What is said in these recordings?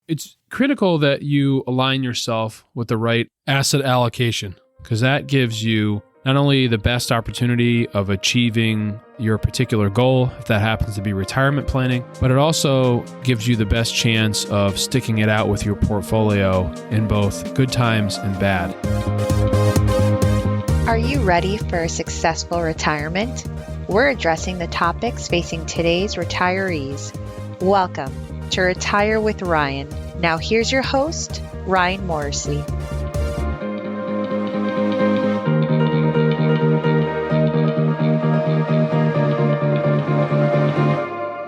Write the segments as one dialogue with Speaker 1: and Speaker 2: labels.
Speaker 1: It's critical that you align yourself with the right asset allocation, because that gives you not only the best opportunity of achieving your particular goal, if that happens to be retirement planning, but it also gives you the best chance of sticking it out with your portfolio in both good times and bad.
Speaker 2: Are you ready for a successful retirement? We're addressing the topics facing today's retirees. Welcome to Retire with Ryan. Now here's your host, Ryan Morrissey.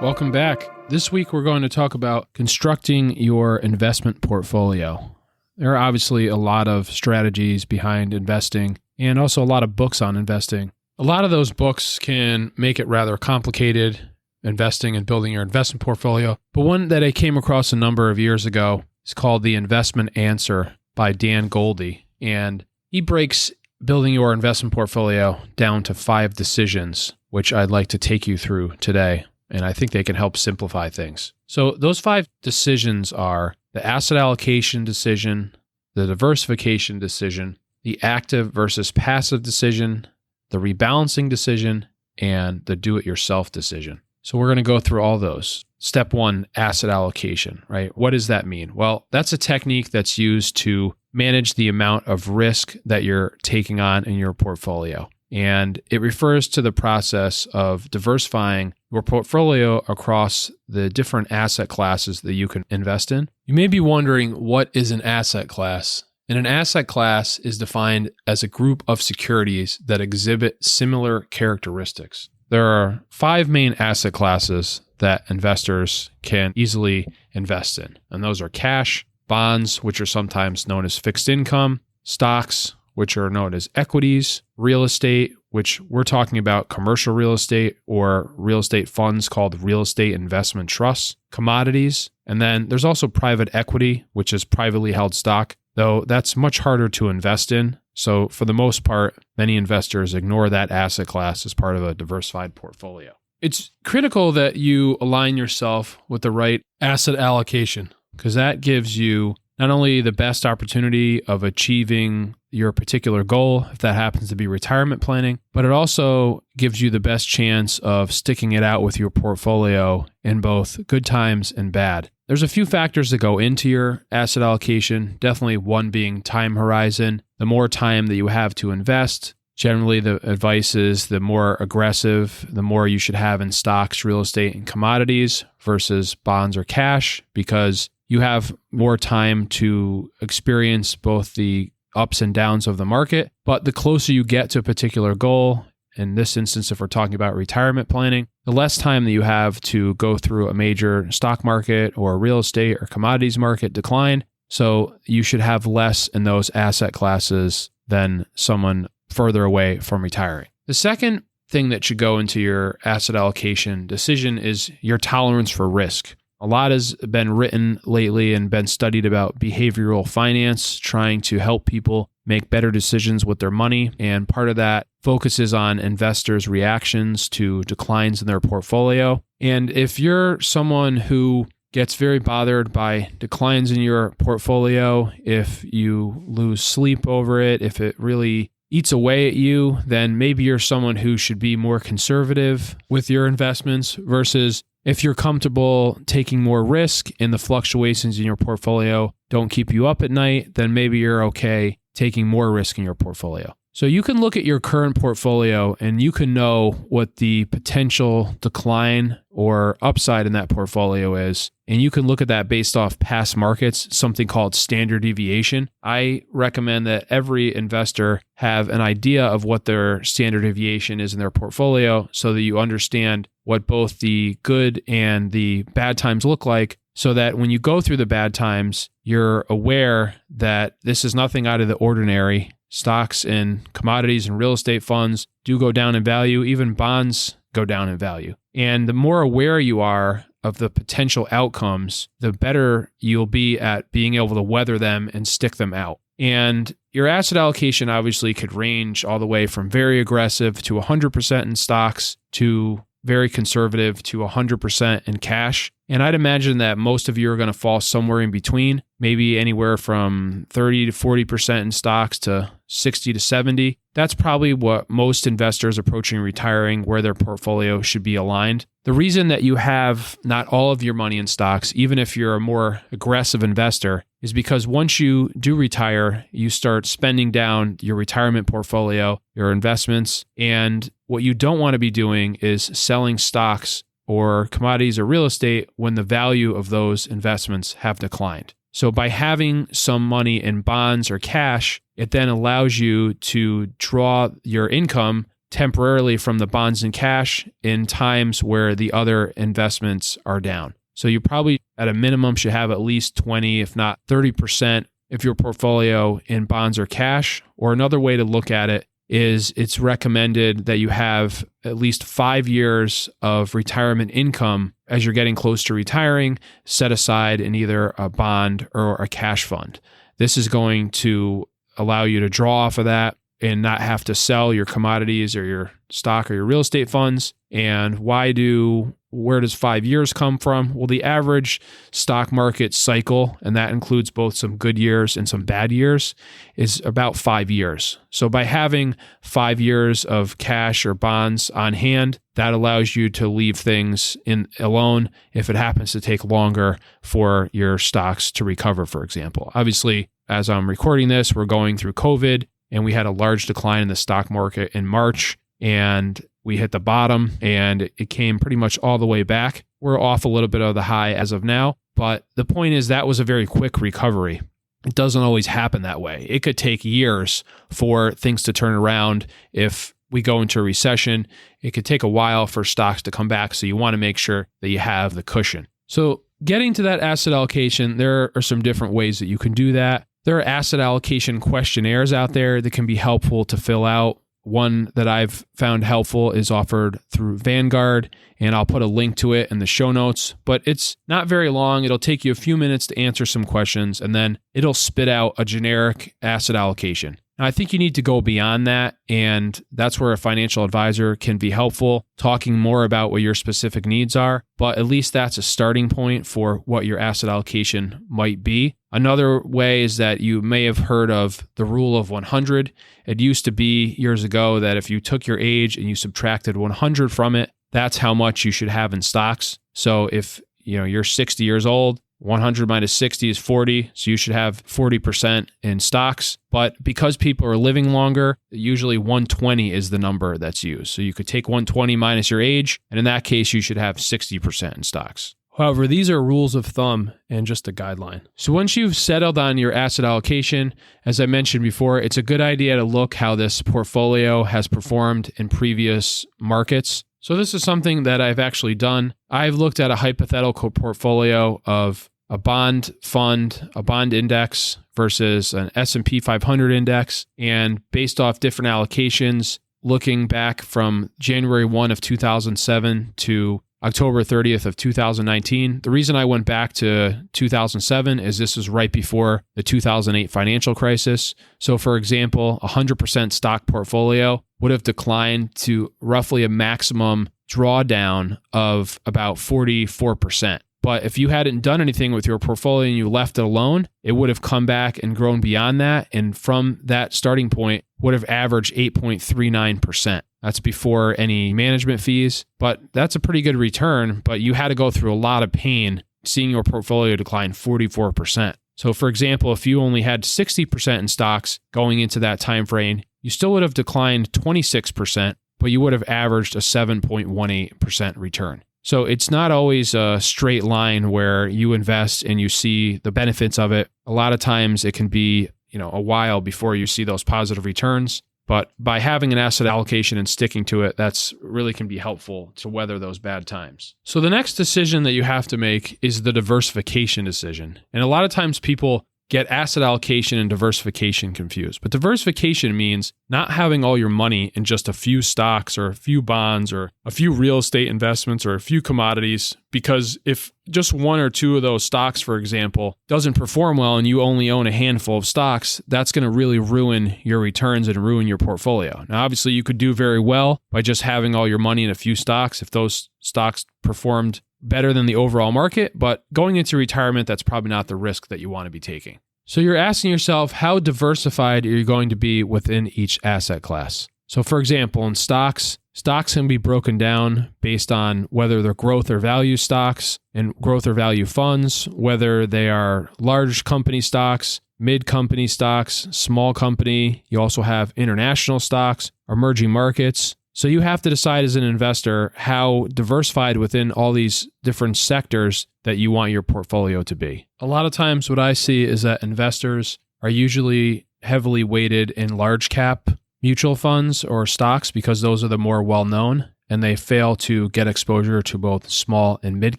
Speaker 1: Welcome back. This week we're going to talk about constructing your investment portfolio. There are obviously a lot of strategies behind investing and also a lot of books on investing. A lot of those books can make it rather complicated, investing and building your investment portfolio. But one that I came across a number of years ago is called The Investment Answer by Dan Goldie. And he breaks building your investment portfolio down to 5 decisions, which I'd like to take you through today. And I think they can help simplify things. So those 5 decisions are the asset allocation decision, the diversification decision, the active versus passive decision, the rebalancing decision, and the do-it-yourself decision. So we're going to go through all those. Step 1, asset allocation, right? What does that mean? Well, that's a technique that's used to manage the amount of risk that you're taking on in your portfolio. And it refers to the process of diversifying your portfolio across the different asset classes that you can invest in. You may be wondering, what is an asset class? And an asset class is defined as a group of securities that exhibit similar characteristics. There are 5 main asset classes that investors can easily invest in. And those are cash, bonds, which are sometimes known as fixed income, stocks, which are known as equities, real estate, which we're talking about commercial real estate or real estate funds called real estate investment trusts, commodities, and then there's also private equity, which is privately held stock, though that's much harder to invest in. So for the most part, many investors ignore that asset class as part of a diversified portfolio. It's critical that you align yourself with the right asset allocation, because that gives you not only the best opportunity of achieving your particular goal, if that happens to be retirement planning, but it also gives you the best chance of sticking it out with your portfolio in both good times and bad. There's a few factors that go into your asset allocation, definitely one being time horizon. The more time that you have to invest, generally the advice is the more aggressive, the more you should have in stocks, real estate, and commodities versus bonds or cash, because you have more time to experience both the ups and downs of the market. But the closer you get to a particular goal, in this instance, if we're talking about retirement planning, the less time that you have to go through a major stock market or real estate or commodities market decline. So you should have less in those asset classes than someone further away from retiring. The second thing that should go into your asset allocation decision is your tolerance for risk. A lot has been written lately and been studied about behavioral finance, trying to help people make better decisions with their money. And part of that focuses on investors' reactions to declines in their portfolio. And if you're someone who gets very bothered by declines in your portfolio, if you lose sleep over it, if it really eats away at you, then maybe you're someone who should be more conservative with your investments versus if you're comfortable taking more risk and the fluctuations in your portfolio don't keep you up at night, then maybe you're okay taking more risk in your portfolio. So you can look at your current portfolio and you can know what the potential decline or upside in that portfolio is. And you can look at that based off past markets, something called standard deviation. I recommend that every investor have an idea of what their standard deviation is in their portfolio so that you understand what both the good and the bad times look like, so that when you go through the bad times, you're aware that this is nothing out of the ordinary. Stocks and commodities and real estate funds do go down in value. Even bonds go down in value. And the more aware you are of the potential outcomes, the better you'll be at being able to weather them and stick them out. And your asset allocation obviously could range all the way from very aggressive to 100% in stocks to very conservative to 100% in cash. And I'd imagine that most of you are going to fall somewhere in between, maybe anywhere from 30 to 40% in stocks to 60 to 70. That's probably what most investors approaching retiring, where their portfolio should be aligned. The reason that you have not all of your money in stocks, even if you're a more aggressive investor, is because once you do retire, you start spending down your retirement portfolio, your investments, and what you don't want to be doing is selling stocks or commodities or real estate when the value of those investments have declined. So by having some money in bonds or cash, it then allows you to draw your income temporarily from the bonds and cash in times where the other investments are down. So you probably, at a minimum, should have at least 20, if not 30% of your portfolio in bonds or cash. Or another way to look at it is it's recommended that you have at least 5 years of retirement income as you're getting close to retiring, set aside in either a bond or a cash fund. This is going to allow you to draw off of that and not have to sell your commodities or your stock or your real estate funds. And where does 5 years come from? Well, the average stock market cycle, and that includes both some good years and some bad years, is about 5 years. So by having 5 years of cash or bonds on hand, that allows you to leave things alone if it happens to take longer for your stocks to recover, for example. Obviously, as I'm recording this, we're going through COVID, and we had a large decline in the stock market in March, and we hit the bottom, and it came pretty much all the way back. We're off a little bit of the high as of now, but the point is that was a very quick recovery. It doesn't always happen that way. It could take years for things to turn around. If we go into a recession, it could take a while for stocks to come back, so you want to make sure that you have the cushion. So getting to that asset allocation, there are some different ways that you can do that. There are asset allocation questionnaires out there that can be helpful to fill out. One that I've found helpful is offered through Vanguard, and I'll put a link to it in the show notes, but it's not very long. It'll take you a few minutes to answer some questions, and then it'll spit out a generic asset allocation. Now, I think you need to go beyond that, and that's where a financial advisor can be helpful, talking more about what your specific needs are, but at least that's a starting point for what your asset allocation might be. Another way is that you may have heard of the rule of 100. It used to be years ago that if you took your age and you subtracted 100 from it, that's how much you should have in stocks. So if you're 60 years old, 100 minus 60 is 40, so you should have 40% in stocks. But because people are living longer, usually 120 is the number that's used. So you could take 120 minus your age, and in that case, you should have 60% in stocks. However, these are rules of thumb and just a guideline. So once you've settled on your asset allocation, as I mentioned before, it's a good idea to look how this portfolio has performed in previous markets. So this is something that I've actually done. I've looked at a hypothetical portfolio of a bond fund, a bond index versus an S&P 500 index, and based off different allocations, looking back from January 1 of 2007 to October 30th of 2019. The reason I went back to 2007 is this was right before the 2008 financial crisis. So for example, a 100% stock portfolio would have declined to roughly a maximum drawdown of about 44%. But if you hadn't done anything with your portfolio and you left it alone, it would have come back and grown beyond that. And from that starting point, would have averaged 8.39%. That's before any management fees, but that's a pretty good return. But you had to go through a lot of pain seeing your portfolio decline 44%. So for example, if you only had 60% in stocks going into that time frame, you still would have declined 26%, but you would have averaged a 7.18% return. So it's not always a straight line where you invest and you see the benefits of it. A lot of times it can be, a while before you see those positive returns. But by having an asset allocation and sticking to it, that's really can be helpful to weather those bad times. So the next decision that you have to make is the diversification decision. And a lot of times people get asset allocation and diversification confused. But diversification means not having all your money in just a few stocks or a few bonds or a few real estate investments or a few commodities, because if just one or two of those stocks, for example, doesn't perform well and you only own a handful of stocks, that's going to really ruin your returns and ruin your portfolio. Now, obviously, you could do very well by just having all your money in a few stocks if those stocks performed better than the overall market, but going into retirement, that's probably not the risk that you want to be taking. So you're asking yourself, how diversified are you going to be within each asset class? So for example, in stocks can be broken down based on whether they're growth or value stocks and growth or value funds, whether they are large company stocks, mid company stocks, small company. You also have international stocks, emerging markets. So you have to decide as an investor how diversified within all these different sectors that you want your portfolio to be. A lot of times what I see is that investors are usually heavily weighted in large cap mutual funds or stocks because those are the more well-known, and they fail to get exposure to both small and mid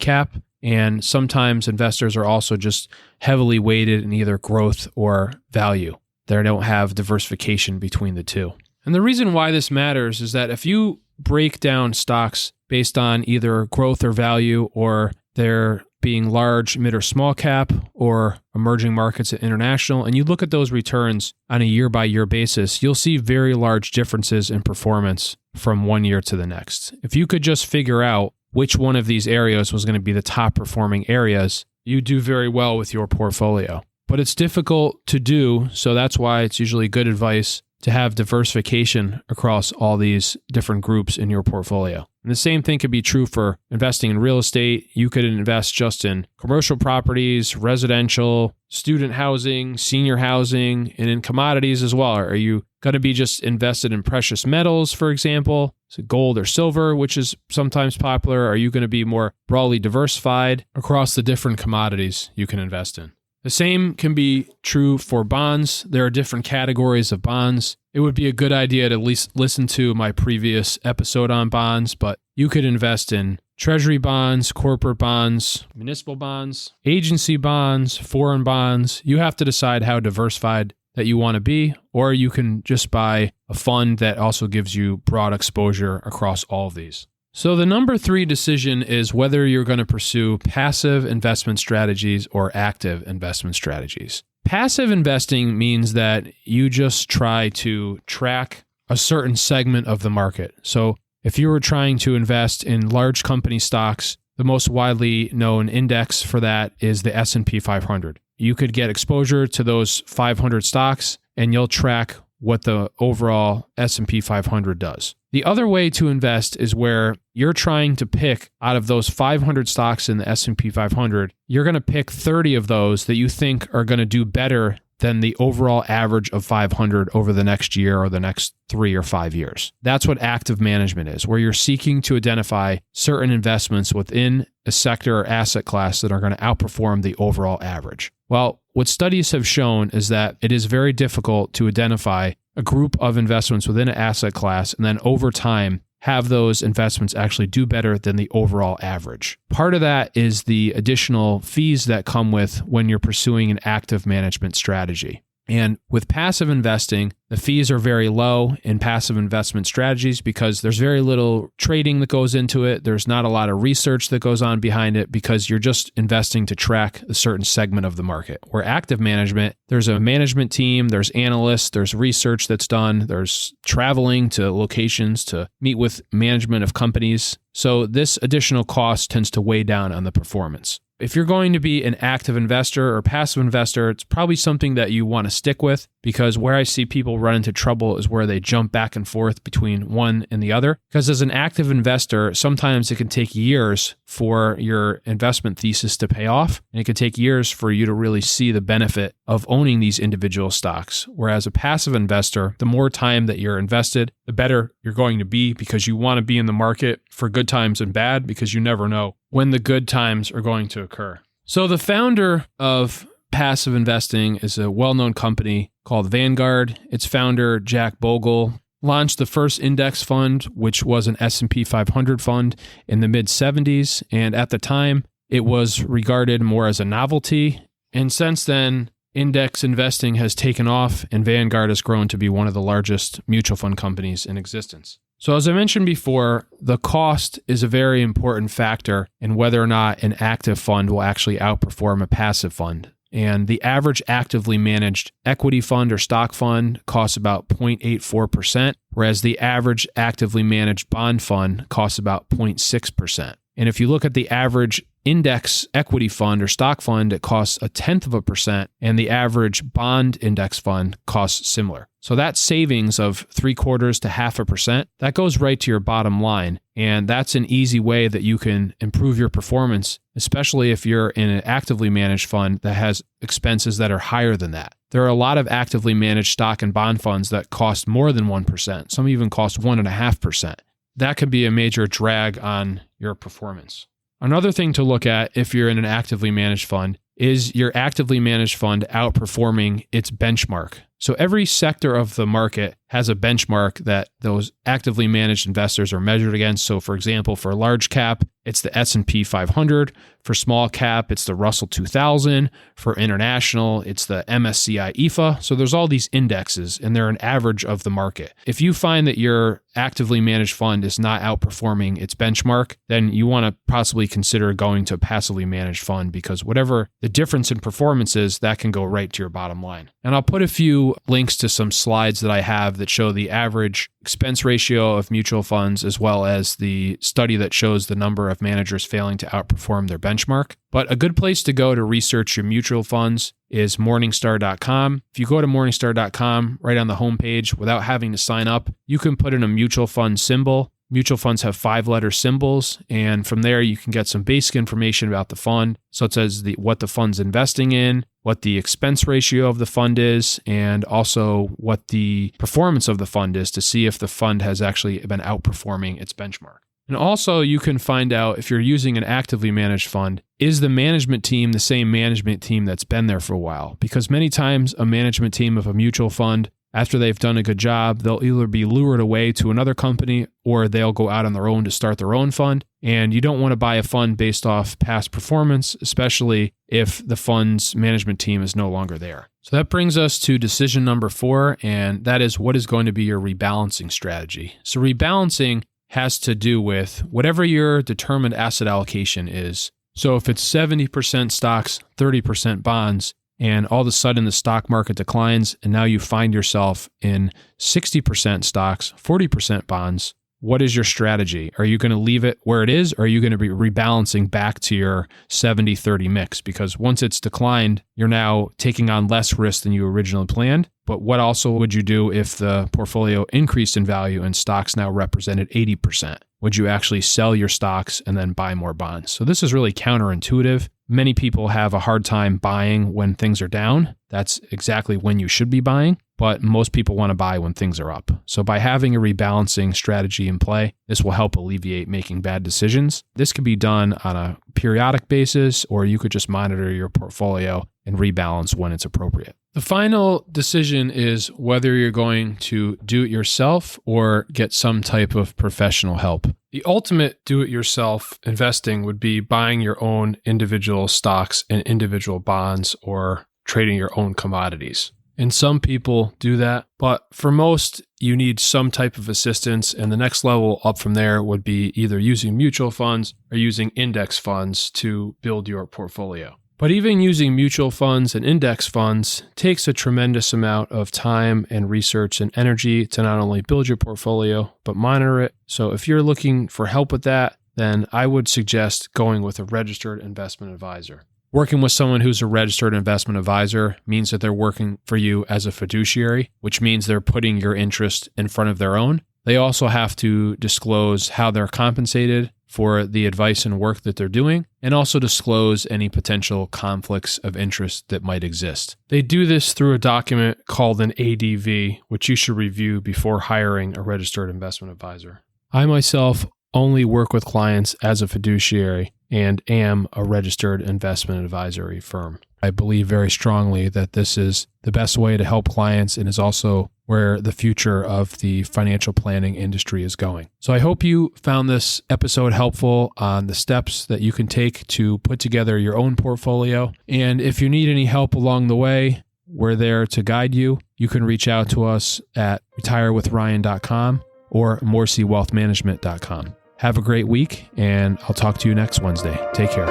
Speaker 1: cap. And sometimes investors are also just heavily weighted in either growth or value. They don't have diversification between the two. And the reason why this matters is that if you break down stocks based on either growth or value, or they're being large, mid, or small cap, or emerging markets and international, and you look at those returns on a year-by-year basis, you'll see very large differences in performance from one year to the next. If you could just figure out which one of these areas was going to be the top performing areas, you do very well with your portfolio. But it's difficult to do, so that's why it's usually good advice to have diversification across all these different groups in your portfolio. And the same thing could be true for investing in real estate. You could invest just in commercial properties, residential, student housing, senior housing, and in commodities as well. Are you going to be just invested in precious metals, for example, so gold or silver, which is sometimes popular? Are you going to be more broadly diversified across the different commodities you can invest in? The same can be true for bonds. There are different categories of bonds. It would be a good idea to at least listen to my previous episode on bonds, but you could invest in treasury bonds, corporate bonds, municipal bonds, agency bonds, foreign bonds. You have to decide how diversified that you want to be, or you can just buy a fund that also gives you broad exposure across all of these. So the number 3 decision is whether you're going to pursue passive investment strategies or active investment strategies. Passive investing means that you just try to track a certain segment of the market. So if you were trying to invest in large company stocks, the most widely known index for that is the S&P 500. You could get exposure to those 500 stocks and you'll track what the overall S&P 500 does. The other way to invest is where you're trying to pick out of those 500 stocks in the S&P 500, you're going to pick 30 of those that you think are going to do better than the overall average of 500 over the next year or the next 3 or 5 years. That's what active management is, where you're seeking to identify certain investments within a sector or asset class that are going to outperform the overall average. Well, what studies have shown is that it is very difficult to identify a group of investments within an asset class and then over time have those investments actually do better than the overall average. Part of that is the additional fees that come with when you're pursuing an active management strategy. And with passive investing, the fees are very low in passive investment strategies because there's very little trading that goes into it. There's not a lot of research that goes on behind it because you're just investing to track a certain segment of the market. Where active management, there's a management team, there's analysts, there's research that's done, there's traveling to locations to meet with management of companies. So this additional cost tends to weigh down on the performance. If you're going to be an active investor or passive investor, it's probably something that you want to stick with because where I see people run into trouble is where they jump back and forth between one and the other. Because as an active investor, sometimes it can take years for your investment thesis to pay off, and it can take years for you to really see the benefit of owning these individual stocks. Whereas a passive investor, the more time that you're invested, the better you're going to be because you want to be in the market for good times and bad because you never know when the good times are going to occur. So the founder of passive investing is a well-known company called Vanguard. Its founder, Jack Bogle, launched the first index fund, which was an S&P 500 fund in the mid-70s. And at the time, it was regarded more as a novelty. And since then, index investing has taken off and Vanguard has grown to be one of the largest mutual fund companies in existence. So as I mentioned before, the cost is a very important factor in whether or not an active fund will actually outperform a passive fund. And the average actively managed equity fund or stock fund costs about 0.84%, whereas the average actively managed bond fund costs about 0.6%. And if you look at the average index equity fund or stock fund, it costs 0.1%, and the average bond index fund costs similar. So that savings of 0.75% to 0.5%, that goes right to your bottom line. And that's an easy way that you can improve your performance, especially if you're in an actively managed fund that has expenses that are higher than that. There are a lot of actively managed stock and bond funds that cost more than 1%. Some even cost 1.5%. That could be a major drag on your performance. Another thing to look at if you're in an actively managed fund is your actively managed fund outperforming its benchmark. So every sector of the market has a benchmark that those actively managed investors are measured against. So for example, for large cap, it's the S&P 500. For small cap, it's the Russell 2000. For international, it's the MSCI EFA. So there's all these indexes, and they're an average of the market. If you find that your actively managed fund is not outperforming its benchmark, then you want to possibly consider going to a passively managed fund, because whatever the difference in performance is, that can go right to your bottom line. And I'll put a few links to some slides that I have that show the average expense ratio of mutual funds, as well as the study that shows the number of managers failing to outperform their benchmark. But a good place to go to research your mutual funds is Morningstar.com. If you go to Morningstar.com, right on the homepage, without having to sign up, you can put in a mutual fund symbol. Mutual funds have 5-letter symbols, and from there you can get some basic information about the fund, such as what the fund's investing in, what the expense ratio of the fund is, and also what the performance of the fund is, to see if the fund has actually been outperforming its benchmark. And also you can find out, if you're using an actively managed fund, is the management team the same management team that's been there for a while? Because many times a management team of a mutual fund, after they've done a good job, they'll either be lured away to another company or they'll go out on their own to start their own fund. And you don't want to buy a fund based off past performance, especially if the fund's management team is no longer there. So that brings us to decision number 4, and that is, what is going to be your rebalancing strategy? So rebalancing has to do with whatever your determined asset allocation is. So if it's 70% stocks, 30% bonds, and all of a sudden the stock market declines, and now you find yourself in 60% stocks, 40% bonds, what is your strategy? Are you going to leave it where it is, or are you going to be rebalancing back to your 70-30 mix? Because once it's declined, you're now taking on less risk than you originally planned. But what also would you do if the portfolio increased in value and stocks now represented 80%? Would you actually sell your stocks and then buy more bonds? So this is really counterintuitive. Many people have a hard time buying when things are down. That's exactly when you should be buying, but most people want to buy when things are up. So by having a rebalancing strategy in play, this will help alleviate making bad decisions. This can be done on a periodic basis, or you could just monitor your portfolio and rebalance when it's appropriate. The final decision is whether you're going to do it yourself or get some type of professional help. The ultimate do-it-yourself investing would be buying your own individual stocks and individual bonds, or trading your own commodities. And some people do that, but for most, you need some type of assistance. And the next level up from there would be either using mutual funds or using index funds to build your portfolio. But even using mutual funds and index funds takes a tremendous amount of time and research and energy to not only build your portfolio, but monitor it. So if you're looking for help with that, then I would suggest going with a registered investment advisor. Working with someone who's a registered investment advisor means that they're working for you as a fiduciary, which means they're putting your interest in front of their own. They also have to disclose how they're compensated for the advice and work that they're doing, and also disclose any potential conflicts of interest that might exist. They do this through a document called an ADV, which you should review before hiring a registered investment advisor. I myself only work with clients as a fiduciary and am a registered investment advisory firm. I believe very strongly that this is the best way to help clients, and is also where the future of the financial planning industry is going. So I hope you found this episode helpful on the steps that you can take to put together your own portfolio. And if you need any help along the way, we're there to guide you. You can reach out to us at retirewithryan.com, or morrisseywealthmanagement.com. Have a great week, and I'll talk to you next Wednesday. Take care.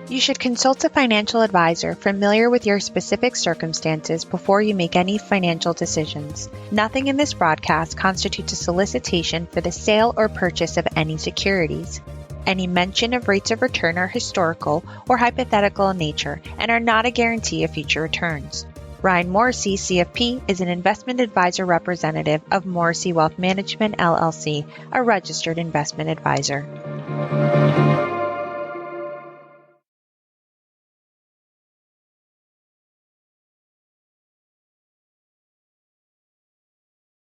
Speaker 2: You should consult a financial advisor familiar with your specific circumstances before you make any financial decisions. Nothing in this broadcast constitutes a solicitation for the sale or purchase of any securities. Any mention of rates of return are historical or hypothetical in nature and are not a guarantee of future returns. Ryan Morrissey, CFP, is an investment advisor representative of Morrissey Wealth Management, LLC, a registered investment advisor.